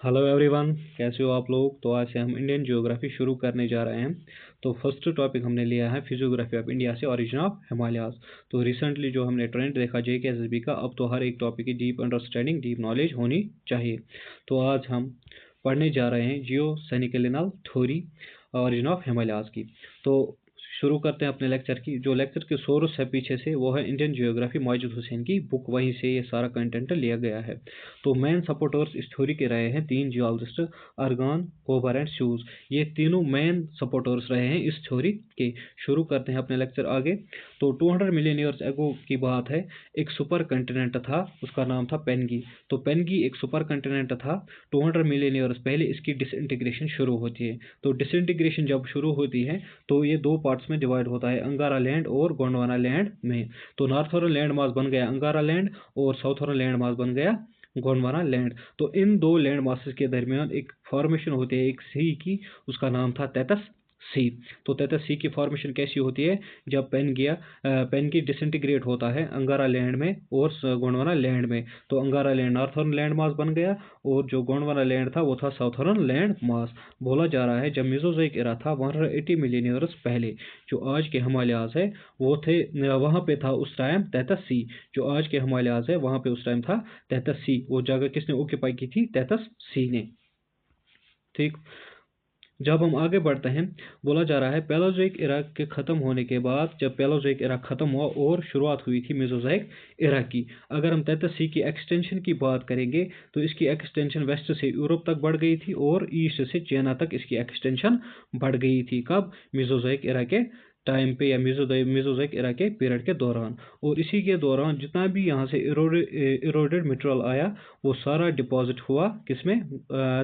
Hello everyone, कैसे हो आप लोग। तो आज से हम इंडियन ज्योग्राफी शुरू करने जा रहे हैं। तो फर्स्ट टॉपिक हमने लिया है फिजियोग्राफी ऑफ इंडिया से ओरिजिन ऑफ हिमालयाज। तो रिसेंटली जो हमने ट्रेंड देखा JKSSB का, अब तो हर एक टॉपिक की डीप अंडरस्टैंडिंग, डीप नॉलेज होनी चाहिए। तो आज हम पढ़ने जा रहे हैं जियो सैनिकलिनल थ्योरी ओरिजिन ऑफ हिमालयाज की। तो शुरू करते हैं अपने लेक्चर की। जो लेक्चर के सोर्स है पीछे से वो है इंडियन जियोग्राफी माजिद हुसैन की बुक, वहीं से ये सारा कंटेंट लिया गया है। तो मेन सपोर्टर्स इस थ्योरी के रहे हैं तीन जियोलॉजिस्ट, अर्गान, कोबर एंड शूज। ये तीनों मेन सपोर्टर्स रहे हैं इस थ्योरी के। शुरू करते हैं अपने लेक्चर आगे। तो 200 मिलियन ईयर्स एगो की बात है। एक सुपर कंटिनेंट था, उसका नाम था पेनगी। तो पेनगी एक सुपर कंटिनेंट था। 200 मिलियन ईयर्स पहले इसकी डिसइंटीग्रेशन शुरू होती है। तो डिसइंटीग्रेशन जब शुरू होती है तो ये दो पार्ट्स में डिवाइड होता है, अंगारा लैंड और गोंडवाना लैंड में। तो नॉर्थर्न लैंड मास बन गया अंगारा लैंड और साउथर्न लैंड मास बन गया गोंडवाना लैंड। तो इन दो लैंड मासेस के दरमियान एक फॉर्मेशन होती है एक सी की, उसका नाम था तैतस सी। तो तैतस सी की फॉर्मेशन कैसी होती है, जब पेन की डिसइंटीग्रेट होता है अंगारा लैंड में और गोंडवाना लैंड में। तो अंगारा लैंड नॉर्थर्न लैंड मास बन गया और जो गोंडवाना लैंड था वो था साउथर्न लैंड मास। बोला जा रहा है जब मेसोजोइक एरा था 180 मिलियन ईयर्स पहले, जो आज के हिमालयाज है वो थे, वहाँ पे था उस टाइम तैतस सी। जो आज के हिमालयाज है वहाँ पे उस टाइम था तैतस सी। वो जगह किसने ऑक्यूपाई की थी, तैतस सी ने। ठीक। जब हम आगे बढ़ते हैं, बोला जा रहा है पैलोजोइक एरा के खत्म होने के बाद, जब पैलोजोइक एरा खत्म हुआ और शुरुआत हुई थी मेसोजोइक एरा की। अगर हम तैतस सी की एक्सटेंशन की बात करेंगे तो इसकी एक्सटेंशन वेस्ट से यूरोप तक बढ़ गई थी और ईस्ट से चाइना तक इसकी एक्सटेंशन बढ़ गई थी। कब, मेसोजोइक एरा के टाइम पे या मेसोजोइक एरा के पीरियड के दौरान। और इसी के दौरान जितना भी यहाँ से इरोडेड मटेरियल आया वो सारा डिपॉजिट हुआ किसमें,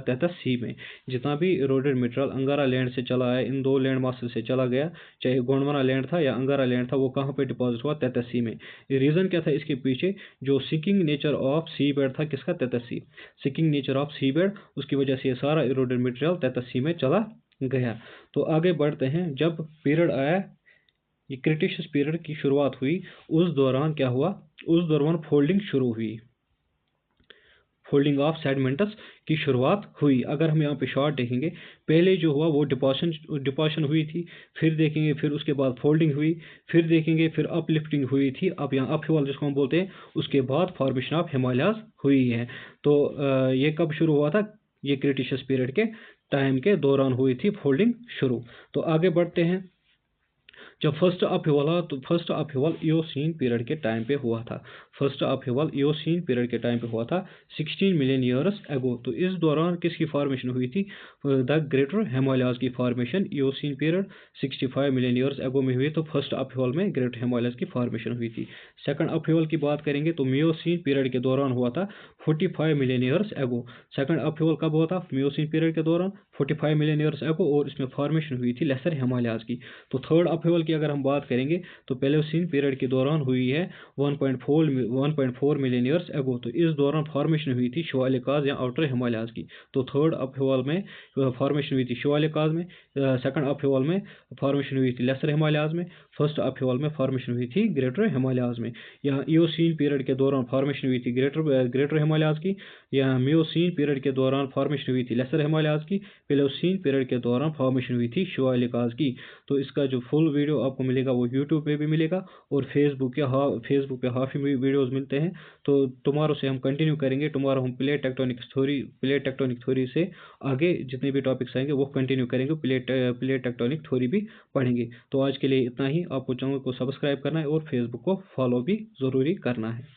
तैतस सी में। जितना भी इरोडेड मटेरियल अंगारा लैंड से चला आया, इन दो लैंड मासेस से चला गया, चाहे गोंडवाना लैंड था या अंगारा लैंड था, वो कहाँ पे डिपॉजिट हुआ, तैतस सी में। रीज़न क्या था इसके पीछे, जो sinking nature of sea bed था किसका, Tethys sea. Sinking nature of sea bed, उसकी वजह से ये सारा इरोडेड मटेरियल तैतस सी में चला गया। तो आगे बढ़ते हैं। जब पीरियड आया, ये क्रिटेशियस पीरियड की शुरुआत हुई, उस दौरान क्या हुआ, उस दौरान फोल्डिंग शुरू हुई, फोल्डिंग ऑफ सेडिमेंट्स की शुरुआत हुई। अगर हम यहाँ पे शॉर्ट देखेंगे, पहले जो हुआ वो डिपोशन हुई थी, फिर देखेंगे फिर उसके बाद फोल्डिंग हुई, फिर देखेंगे फिर अपलिफ्टिंग हुई थी, अब यहाँ अपहिवल जिसको हम बोलते हैं, उसके बाद फॉर्मेशन ऑफ हिमालयाज हुई है। तो ये कब शुरू हुआ था, ये क्रिटेशियस पीरियड के टाइम के दौरान हुई थी फोल्डिंग शुरू। तो आगे बढ़ते हैं। जब फर्स्ट अपहिवल हुआ तो फर्स्ट अपहिवल इयोसीन पीरियड के टाइम पे हुआ था। फर्स्ट अपहिवल इयोसीन पीरियड के टाइम पे हुआ था 16 मिलियन ईयर्स एगो। तो इस दौरान किसकी फॉर्मेशन हुई थी, द ग्रेटर हिमालयाज की formation Eocene period 65 million years ago में हुई। तो फर्स्ट अपहिवल में ग्रेटर हिमालयाज की फॉर्मेशन हुई थी। सेकंड अपहिवल की बात करेंगे तो मियोसीन पीरियड के दौरान हुआ था 45 मिलियन ईयर्स एगो। सेकंड अपहिवल कब हुआ था, मियोसीन पीरियड के दौरान 45 मिलियन ईयर्स एगो, और इसमें फॉर्मेशन हुई थी लेसर हिमालयाज की। तो थर्ड अपहिवल की अगर हम बात करेंगे तो पैलेओसीन पीरियड के दौरान हुई है 1.4 मिलियन ईयर्स एगो। तो इस दौरान फॉर्मेशन हुई थी शिवालिकाज या आउटर हिमालयाज की। तो थर्ड अपहिवल में फॉर्मेशन हुई थी शिवालिकाज में, सेकंड अपहिवल में फॉर्मेशन हुई थी लेसर हिमालयाज में, फर्स्ट अपहिवल में फॉर्मेशन हुई थी ग्रेटर हिमालयाज में। यहाँ इयोसीन पीरियड के दौरान फॉर्मेशन हुई थी ग्रेटर हिमालयाज की, या मियोसीन पीरियड के दौरान फॉर्मेशन हुई थी लेसर हिमालयाज की, पैलेओसीन पीरियड के दौरान फॉर्मेशन हुई थी शिवालिकाज की। तो इसका जो फुल वीडियो आपको मिलेगा वो यूट्यूब पे भी मिलेगा और फेसबुक पे हाफी वीडियोस मिलते हैं। तो टुमारो से हम कंटिन्यू करेंगे। टुमारो हम प्लेट टेक्टोनिक थ्योरी से आगे जितने भी टॉपिक्स आएंगे वो कंटिन्यू करेंगे, प्लेट टेक्टोनिक थ्योरी भी पढ़ेंगे। तो आज के लिए इतना ही। आपको चैनल को सब्सक्राइब करना है और फेसबुक को फॉलो भी ज़रूरी करना है।